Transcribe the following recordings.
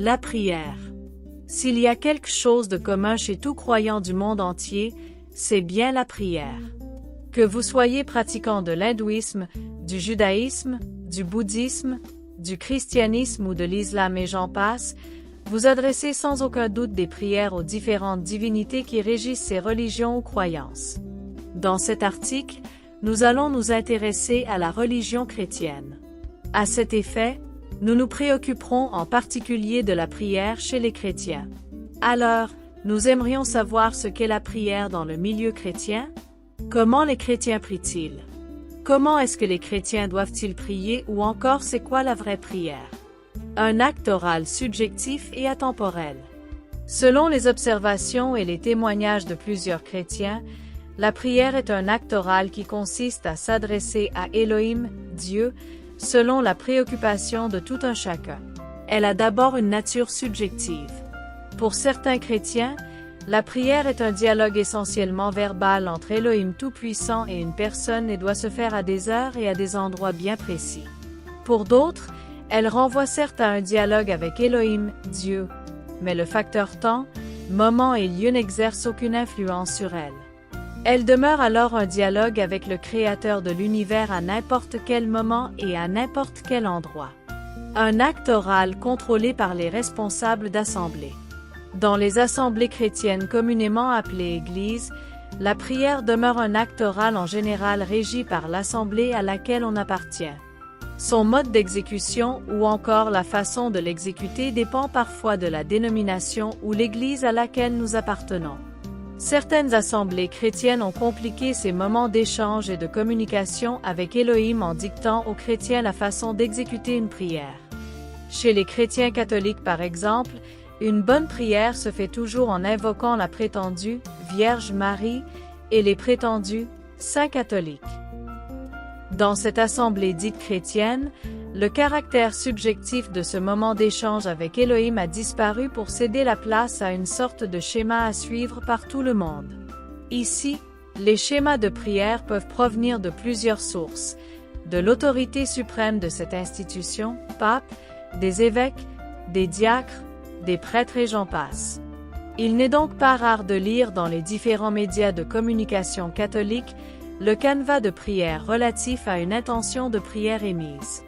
La prière. S'il y a quelque chose de commun chez tout croyant du monde entier, c'est bien la prière. Que vous soyez pratiquant de l'hindouisme, du judaïsme, du bouddhisme, du christianisme ou de l'islam et j'en passe, vous adressez sans aucun doute des prières aux différentes divinités qui régissent ces religions ou croyances. Dans cet article, nous allons nous intéresser à la religion chrétienne. À cet effet, nous nous préoccuperons en particulier de la prière chez les chrétiens. Alors, nous aimerions savoir ce qu'est la prière dans le milieu chrétien. Comment les chrétiens prient-ils? Comment est-ce que les chrétiens doivent-ils prier ou encore c'est quoi la vraie prière? Un acte oral subjectif et atemporel. Selon les observations et les témoignages de plusieurs chrétiens, la prière est un acte oral qui consiste à s'adresser à Elohim, Dieu, selon la préoccupation de tout un chacun. Elle a d'abord une nature subjective. Pour certains chrétiens, la prière est un dialogue essentiellement verbal entre Elohim Tout-Puissant et une personne et doit se faire à des heures et à des endroits bien précis. Pour d'autres, elle renvoie certes à un dialogue avec Elohim, Dieu, mais le facteur temps, moment et lieu n'exerce aucune influence sur elle. Elle demeure alors un dialogue avec le Créateur de l'univers à n'importe quel moment et à n'importe quel endroit. Un acte oral contrôlé par les responsables d'assemblée. Dans les assemblées chrétiennes communément appelées églises, la prière demeure un acte oral en général régi par l'assemblée à laquelle on appartient. Son mode d'exécution ou encore la façon de l'exécuter dépend parfois de la dénomination ou l'église à laquelle nous appartenons. Certaines assemblées chrétiennes ont compliqué ces moments d'échange et de communication avec Elohim en dictant aux chrétiens la façon d'exécuter une prière. Chez les chrétiens catholiques par exemple, une bonne prière se fait toujours en invoquant la prétendue Vierge Marie et les prétendus Saints catholiques. Dans cette assemblée dite chrétienne, le caractère subjectif de ce moment d'échange avec Elohim a disparu pour céder la place à une sorte de schéma à suivre par tout le monde. Ici, les schémas de prière peuvent provenir de plusieurs sources, de l'autorité suprême de cette institution, pape, des évêques, des diacres, des prêtres et j'en passe. Il n'est donc pas rare de lire dans les différents médias de communication catholiques le canevas de prière relatif à une intention de prière émise.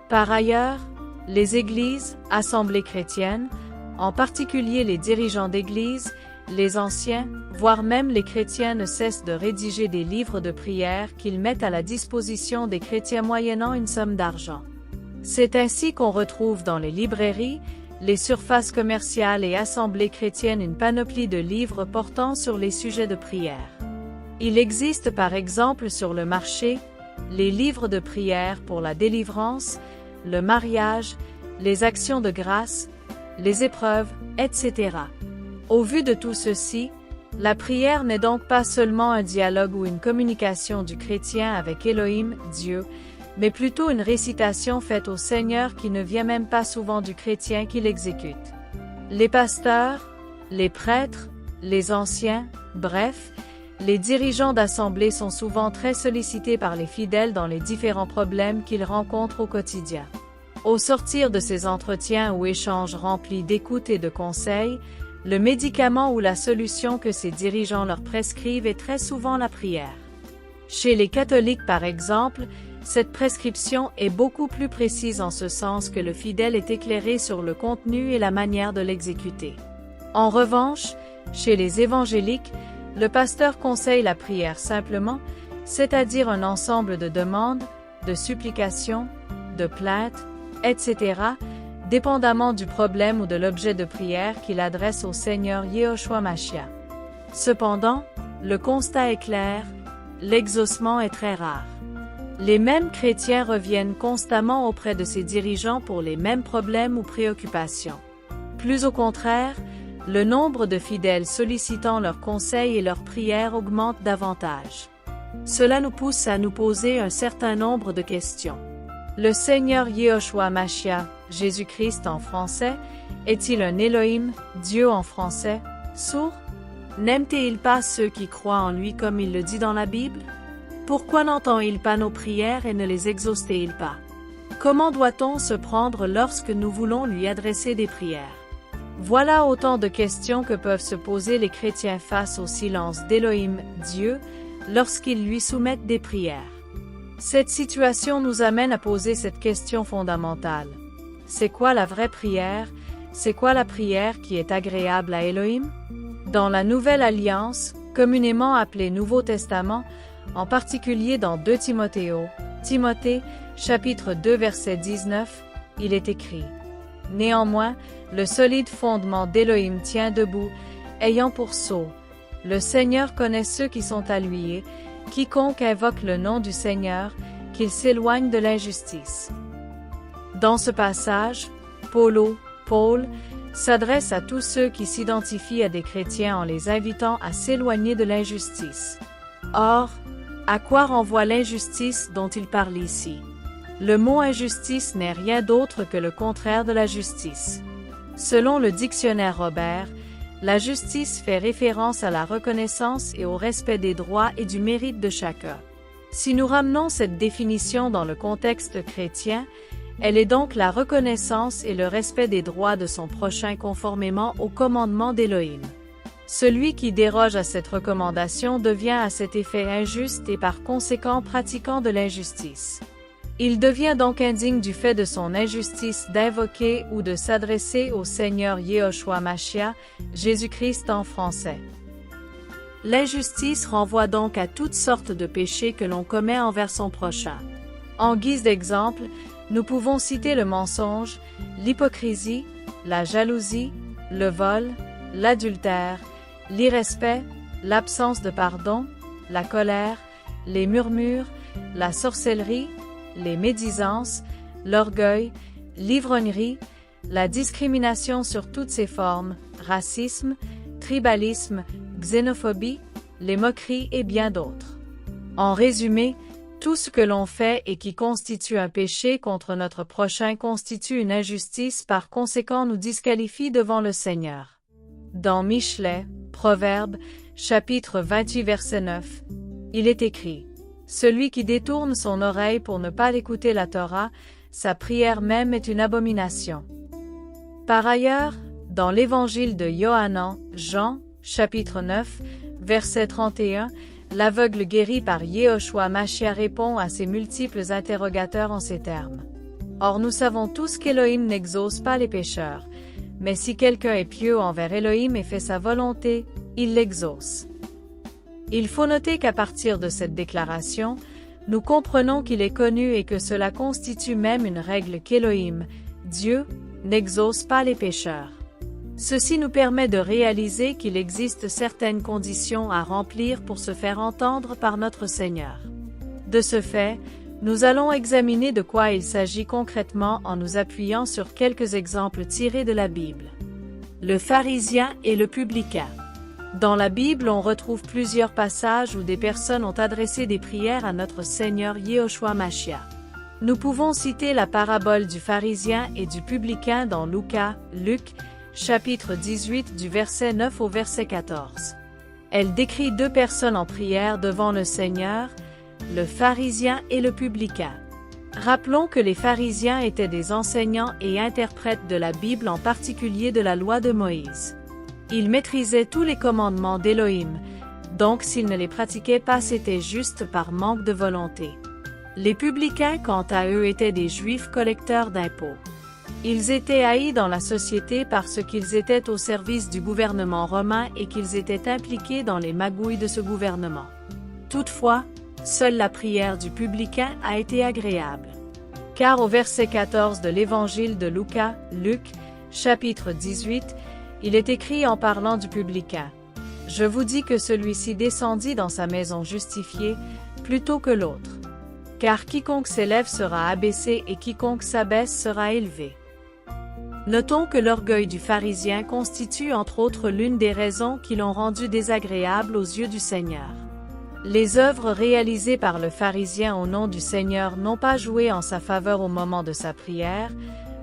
Par ailleurs, les églises, assemblées chrétiennes, en particulier les dirigeants d'église, les anciens, voire même les chrétiens ne cessent de rédiger des livres de prière qu'ils mettent à la disposition des chrétiens moyennant une somme d'argent. C'est ainsi qu'on retrouve dans les librairies, les surfaces commerciales et assemblées chrétiennes une panoplie de livres portant sur les sujets de prière. Il existe par exemple sur le marché, les livres de prière pour la délivrance, le mariage, les actions de grâce, les épreuves, etc. Au vu de tout ceci, la prière n'est donc pas seulement un dialogue ou une communication du chrétien avec Elohim, Dieu, mais plutôt une récitation faite au Seigneur qui ne vient même pas souvent du chrétien qui l'exécute. Les pasteurs, les prêtres, les anciens, bref, les dirigeants d'assemblées sont souvent très sollicités par les fidèles dans les différents problèmes qu'ils rencontrent au quotidien. Au sortir de ces entretiens ou échanges remplis d'écoute et de conseils, le médicament ou la solution que ces dirigeants leur prescrivent est très souvent la prière. Chez les catholiques par exemple, cette prescription est beaucoup plus précise en ce sens que le fidèle est éclairé sur le contenu et la manière de l'exécuter. En revanche, chez les évangéliques, le pasteur conseille la prière simplement, c'est-à-dire un ensemble de demandes, de supplications, de plaintes, etc., dépendamment du problème ou de l'objet de prière qu'il adresse au Seigneur Yehoshua Mashiach. Cependant, le constat est clair, l'exaucement est très rare. Les mêmes chrétiens reviennent constamment auprès de ces dirigeants pour les mêmes problèmes ou préoccupations. Plus au contraire, le nombre de fidèles sollicitant leurs conseils et leurs prières augmente davantage. Cela nous pousse à nous poser un certain nombre de questions. Le Seigneur Yehoshua Mashiach, Jésus-Christ en français, est-il un Elohim, Dieu en français, sourd? N'aime-t-il pas ceux qui croient en lui comme il le dit dans la Bible? Pourquoi n'entend-il pas nos prières et ne les exauce-t-il pas? Comment doit-on se prendre lorsque nous voulons lui adresser des prières? Voilà autant de questions que peuvent se poser les chrétiens face au silence d'Élohim, Dieu, lorsqu'ils lui soumettent des prières. Cette situation nous amène à poser cette question fondamentale. C'est quoi la vraie prière? C'est quoi la prière qui est agréable à Élohim? Dans la Nouvelle Alliance, communément appelée Nouveau Testament, en particulier dans 2 Timothée, chapitre 2 verset 19, il est écrit: « Néanmoins, le solide fondement d'Élohim tient debout, ayant pour sceau: le Seigneur connaît ceux qui sont à lui et, quiconque invoque le nom du Seigneur, qu'il s'éloigne de l'injustice. » Dans ce passage, Paul s'adresse à tous ceux qui s'identifient à des chrétiens en les invitant à s'éloigner de l'injustice. Or, à quoi renvoie l'injustice dont il parle ici? Le mot injustice n'est rien d'autre que le contraire de la justice. Selon le dictionnaire Robert, la justice fait référence à la reconnaissance et au respect des droits et du mérite de chacun. Si nous ramenons cette définition dans le contexte chrétien, elle est donc la reconnaissance et le respect des droits de son prochain conformément au commandement d'Élohim. Celui qui déroge à cette recommandation devient à cet effet injuste et par conséquent pratiquant de l'injustice. Il devient donc indigne du fait de son injustice d'invoquer ou de s'adresser au Seigneur Yehoshua Mashiach, Jésus-Christ en français. L'injustice renvoie donc à toutes sortes de péchés que l'on commet envers son prochain. En guise d'exemple, nous pouvons citer le mensonge, l'hypocrisie, la jalousie, le vol, l'adultère, l'irrespect, l'absence de pardon, la colère, les murmures, la sorcellerie, les médisances, l'orgueil, l'ivrognerie, la discrimination sur toutes ses formes, racisme, tribalisme, xénophobie, les moqueries et bien d'autres. En résumé, tout ce que l'on fait et qui constitue un péché contre notre prochain constitue une injustice, par conséquent nous disqualifie devant le Seigneur. Dans Michelet, Proverbes, chapitre 28 verset 9, il est écrit: « Celui qui détourne son oreille pour ne pas écouter la Torah, sa prière même est une abomination. » Par ailleurs, dans l'évangile de Yohanan, Jean, chapitre 9, verset 31, l'aveugle guéri par Yehoshua Mashiach répond à ses multiples interrogateurs en ces termes. Or nous savons tous qu'Élohim n'exauce pas les pécheurs, mais si quelqu'un est pieux envers Élohim et fait sa volonté, il l'exauce. Il faut noter qu'à partir de cette déclaration, nous comprenons qu'il est connu et que cela constitue même une règle qu'Élohim, Dieu, n'exauce pas les pécheurs. Ceci nous permet de réaliser qu'il existe certaines conditions à remplir pour se faire entendre par notre Seigneur. De ce fait, nous allons examiner de quoi il s'agit concrètement en nous appuyant sur quelques exemples tirés de la Bible. Le pharisien et le publicain. Dans la Bible, on retrouve plusieurs passages où des personnes ont adressé des prières à notre Seigneur Yehoshua Mashiach. Nous pouvons citer la parabole du pharisien et du publicain dans Luc, chapitre 18 du verset 9 au verset 14. Elle décrit deux personnes en prière devant le Seigneur, le pharisien et le publicain. Rappelons que les pharisiens étaient des enseignants et interprètes de la Bible, en particulier de la loi de Moïse. Ils maîtrisaient tous les commandements d'Élohim, donc s'ils ne les pratiquaient pas, c'était juste par manque de volonté. Les publicains, quant à eux, étaient des Juifs collecteurs d'impôts. Ils étaient haïs dans la société parce qu'ils étaient au service du gouvernement romain et qu'ils étaient impliqués dans les magouilles de ce gouvernement. Toutefois, seule la prière du publicain a été agréable. Car au verset 14 de l'évangile de Luc, chapitre 18, il est écrit en parlant du publicain: « Je vous dis que celui-ci descendit dans sa maison justifié, plutôt que l'autre. Car quiconque s'élève sera abaissé et quiconque s'abaisse sera élevé. » Notons que l'orgueil du pharisien constitue entre autres l'une des raisons qui l'ont rendu désagréable aux yeux du Seigneur. Les œuvres réalisées par le pharisien au nom du Seigneur n'ont pas joué en sa faveur au moment de sa prière.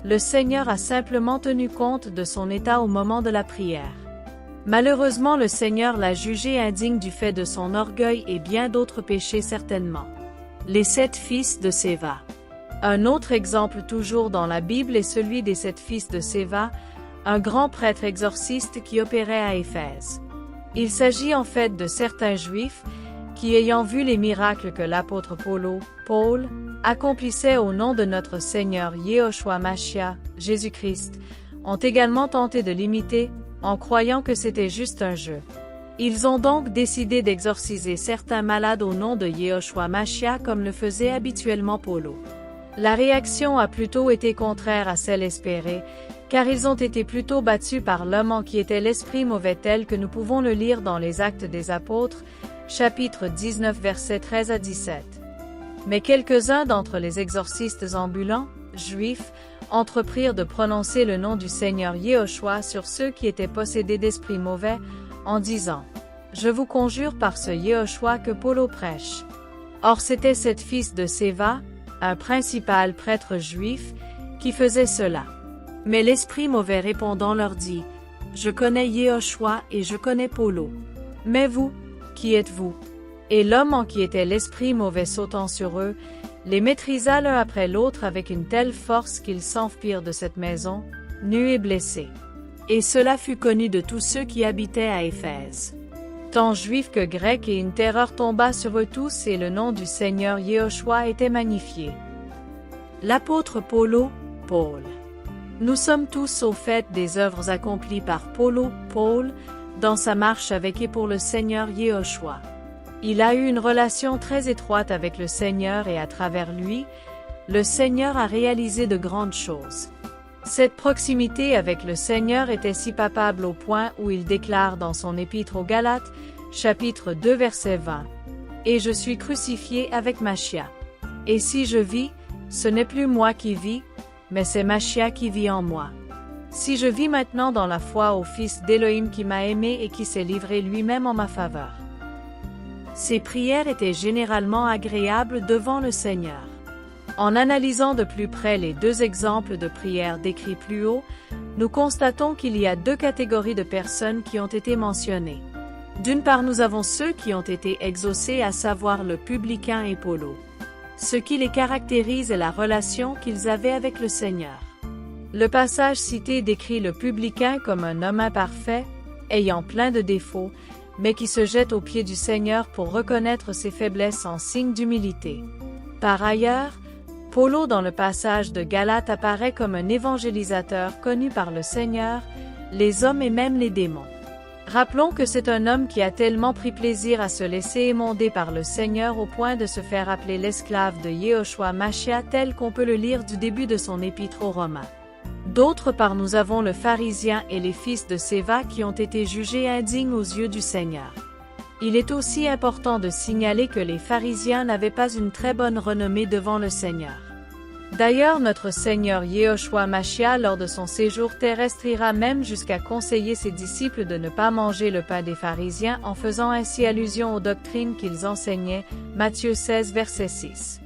Le Seigneur a simplement tenu compte de son état au moment de la prière. Malheureusement, le Seigneur l'a jugé indigne du fait de son orgueil et bien d'autres péchés certainement. Les 7 fils de Séva. Un autre exemple toujours dans la Bible est celui des 7 fils de Séva, un grand prêtre exorciste qui opérait à Éphèse. Il s'agit en fait de certains Juifs qui, ayant vu les miracles que l'apôtre Paul, accomplissait au nom de notre Seigneur Yehoshua Mashiach, Jésus-Christ, ont également tenté de l'imiter, en croyant que c'était juste un jeu. Ils ont donc décidé d'exorciser certains malades au nom de Yehoshua Mashiach comme le faisait habituellement Paulo. La réaction a plutôt été contraire à celle espérée, car ils ont été plutôt battus par l'homme en qui était l'esprit mauvais tel que nous pouvons le lire dans les Actes des Apôtres, chapitre 19 versets 13 à 17. Mais quelques-uns d'entre les exorcistes ambulants, juifs, entreprirent de prononcer le nom du Seigneur Yehoshua sur ceux qui étaient possédés d'esprits mauvais, en disant « Je vous conjure par ce Yehoshua que Paulo prêche. » Or c'était cet fils de Séva, un principal prêtre juif, qui faisait cela. Mais l'esprit mauvais répondant leur dit, « Je connais Yehoshua et je connais Paulo. Mais vous, qui êtes-vous? » Et l'homme en qui était l'esprit mauvais sautant sur eux, les maîtrisa l'un après l'autre avec une telle force qu'ils s'enfuirent de cette maison, nus et blessés. Et cela fut connu de tous ceux qui habitaient à Éphèse. Tant juifs que grecs, et une terreur tomba sur eux tous et le nom du Seigneur Yehoshua était magnifié. L'apôtre Paul. Nous sommes tous au fait des œuvres accomplies par Paul, dans sa marche avec et pour le Seigneur Yehoshua. Il a eu une relation très étroite avec le Seigneur et à travers lui, le Seigneur a réalisé de grandes choses. Cette proximité avec le Seigneur était si palpable au point où il déclare dans son épître aux Galates, chapitre 2 verset 20, « Et je suis crucifié avec Mashiach. Et si je vis, ce n'est plus moi qui vis, mais c'est Mashiach qui vit en moi. Si je vis maintenant dans la foi au Fils d'Élohim qui m'a aimé et qui s'est livré lui-même en ma faveur. » Ses prières étaient généralement agréables devant le Seigneur. En analysant de plus près les 2 exemples de prières décrits plus haut, nous constatons qu'il y a 2 catégories de personnes qui ont été mentionnées. D'une part, nous avons ceux qui ont été exaucés, à savoir le publicain et Paulo. Ce qui les caractérise est la relation qu'ils avaient avec le Seigneur. Le passage cité décrit le publicain comme un homme imparfait, ayant plein de défauts, mais qui se jette aux pieds du Seigneur pour reconnaître ses faiblesses en signe d'humilité. Par ailleurs, Paulo dans le passage de Galates apparaît comme un évangélisateur connu par le Seigneur, les hommes et même les démons. Rappelons que c'est un homme qui a tellement pris plaisir à se laisser émonder par le Seigneur au point de se faire appeler l'esclave de Yehoshua Mashiach tel qu'on peut le lire du début de son épître aux Romains. D'autre part, nous avons le pharisien et les fils de Séva qui ont été jugés indignes aux yeux du Seigneur. Il est aussi important de signaler que les pharisiens n'avaient pas une très bonne renommée devant le Seigneur. D'ailleurs, notre Seigneur Yehoshua Mashiach lors de son séjour terrestre ira même jusqu'à conseiller ses disciples de ne pas manger le pain des pharisiens en faisant ainsi allusion aux doctrines qu'ils enseignaient, Matthieu 16 verset 6.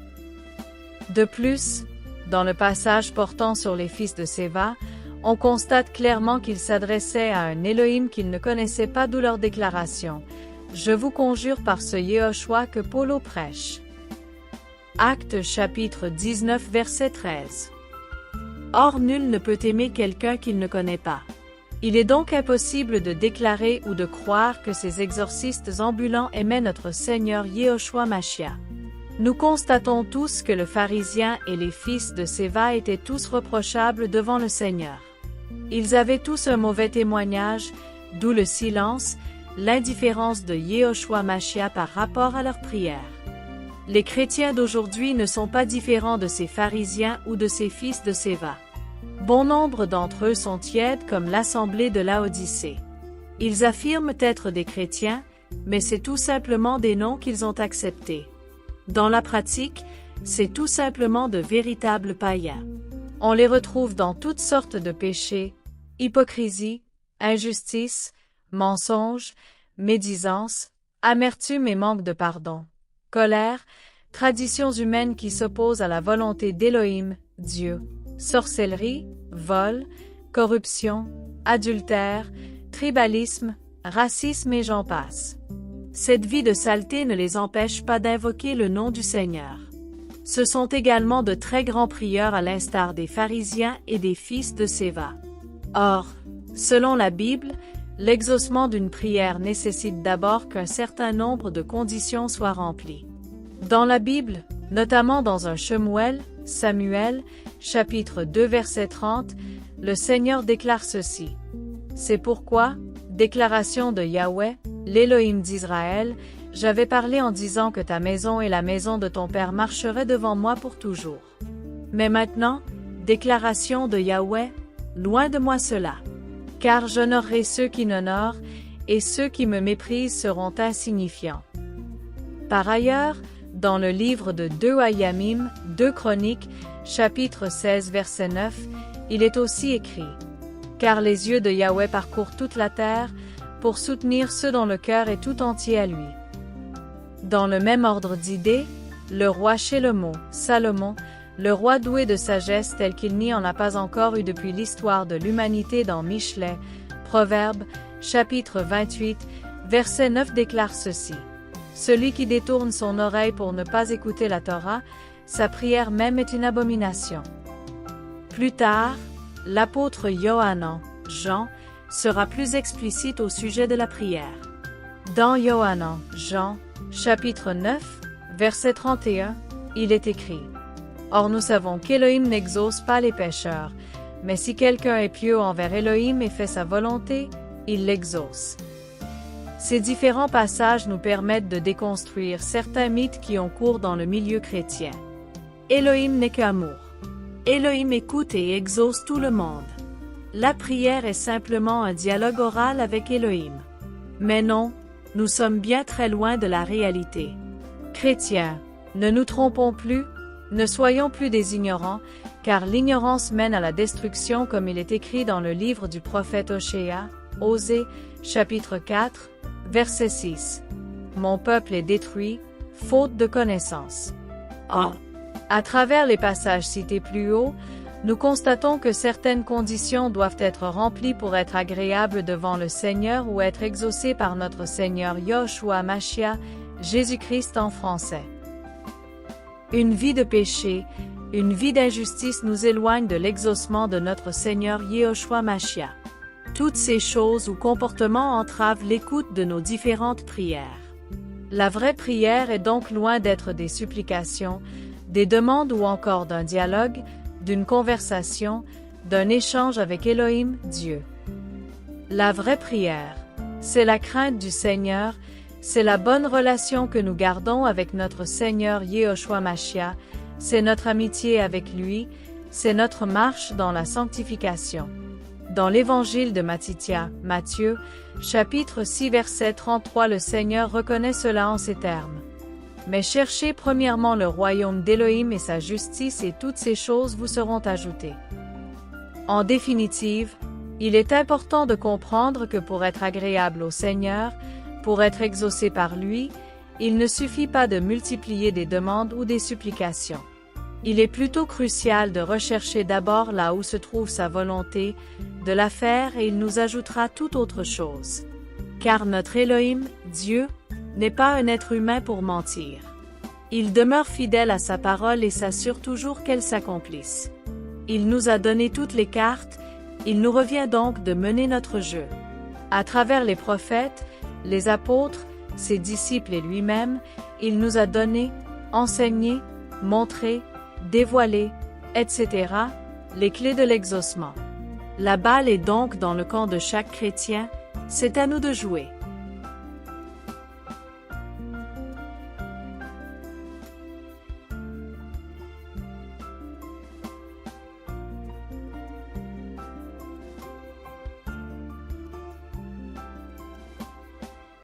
De plus, dans le passage portant sur les fils de Séva, on constate clairement qu'ils s'adressaient à un Élohim qu'ils ne connaissaient pas, d'où leur déclaration « Je vous conjure par ce Yehoshua que Paulo prêche ». Actes chapitre 19 verset 13. Or nul ne peut aimer quelqu'un qu'il ne connaît pas. Il est donc impossible de déclarer ou de croire que ces exorcistes ambulants aimaient notre Seigneur Yehoshua Mashiach. Nous constatons tous que le pharisien et les fils de Séva étaient tous reprochables devant le Seigneur. Ils avaient tous un mauvais témoignage, d'où le silence, l'indifférence de Yehoshua Mashiach par rapport à leurs prières. Les chrétiens d'aujourd'hui ne sont pas différents de ces pharisiens ou de ces fils de Séva. Bon nombre d'entre eux sont tièdes comme l'assemblée de Laodicée. Ils affirment être des chrétiens, mais c'est tout simplement des noms qu'ils ont acceptés. Dans la pratique, c'est tout simplement de véritables païens. On les retrouve dans toutes sortes de péchés, hypocrisie, injustice, mensonge, médisance, amertume et manque de pardon, colère, traditions humaines qui s'opposent à la volonté d'Élohim, Dieu, sorcellerie, vol, corruption, adultère, tribalisme, racisme et j'en passe. Cette vie de saleté ne les empêche pas d'invoquer le nom du Seigneur. Ce sont également de très grands prieurs à l'instar des pharisiens et des fils de Séva. Or, selon la Bible, l'exaucement d'une prière nécessite d'abord qu'un certain nombre de conditions soient remplies. Dans la Bible, notamment dans un Samuel, chapitre 2 verset 30, le Seigneur déclare ceci. C'est pourquoi, déclaration de Yahweh, l'Élohim d'Israël, j'avais parlé en disant que ta maison et la maison de ton père marcheraient devant moi pour toujours. Mais maintenant, déclaration de Yahweh, loin de moi cela. Car j'honorerai ceux qui m'honorent, et ceux qui me méprisent seront insignifiants. Par ailleurs, dans le livre de 2 Chroniques, chapitre 16 verset 9, il est aussi écrit « Car les yeux de Yahweh parcourent toute la terre, pour soutenir ceux dont le cœur est tout entier à lui. » Dans le même ordre d'idées, le roi Salomon, le roi doué de sagesse tel qu'il n'y en a pas encore eu depuis l'histoire de l'humanité dans Michelet, Proverbes, chapitre 28, verset 9 déclare ceci. Celui qui détourne son oreille pour ne pas écouter la Torah, sa prière même est une abomination. Plus tard, l'apôtre Jean, sera plus explicite au sujet de la prière. Dans Jean, chapitre 9, verset 31, il est écrit « Or nous savons qu'Élohim n'exauce pas les pécheurs, mais si quelqu'un est pieux envers Élohim et fait sa volonté, il l'exauce. » Ces différents passages nous permettent de déconstruire certains mythes qui ont cours dans le milieu chrétien. Élohim n'est qu'amour. Élohim écoute et exauce tout le monde. La prière est simplement un dialogue oral avec Élohim. Mais non, nous sommes bien très loin de la réalité. Chrétiens, ne nous trompons plus, ne soyons plus des ignorants, car l'ignorance mène à la destruction comme il est écrit dans le livre du prophète Osée, chapitre 4, verset 6. Mon peuple est détruit, faute de connaissance. Or, à travers les passages cités plus haut, nous constatons que certaines conditions doivent être remplies pour être agréables devant le Seigneur ou être exaucées par notre Seigneur Yahushua Mashiach, Jésus-Christ en français. Une vie de péché, une vie d'injustice nous éloigne de l'exaucement de notre Seigneur Yahushua Mashiach. Toutes ces choses ou comportements entravent l'écoute de nos différentes prières. La vraie prière est donc loin d'être des supplications, des demandes ou encore d'un dialogue, d'une conversation, d'un échange avec Élohim, Dieu. La vraie prière, c'est la crainte du Seigneur, c'est la bonne relation que nous gardons avec notre Seigneur Yahushua Mashiach, c'est notre amitié avec lui, c'est notre marche dans la sanctification. Dans l'évangile de Matthieu, chapitre 6 verset 33, le Seigneur reconnaît cela en ces termes. Mais cherchez premièrement le royaume d'Élohim et sa justice et toutes ces choses vous seront ajoutées. En définitive, il est important de comprendre que pour être agréable au Seigneur, pour être exaucé par lui, il ne suffit pas de multiplier des demandes ou des supplications. Il est plutôt crucial de rechercher d'abord là où se trouve sa volonté, de la faire et il nous ajoutera toute autre chose. Car notre Élohim, Dieu, n'est pas un être humain pour mentir. Il demeure fidèle à sa parole et s'assure toujours qu'elle s'accomplisse. Il nous a donné toutes les cartes, il nous revient donc de mener notre jeu. À travers les prophètes, les apôtres, ses disciples et lui-même, il nous a donné, enseigné, montré, dévoilé, etc., les clés de l'exaucement. La balle est donc dans le camp de chaque chrétien, c'est à nous de jouer.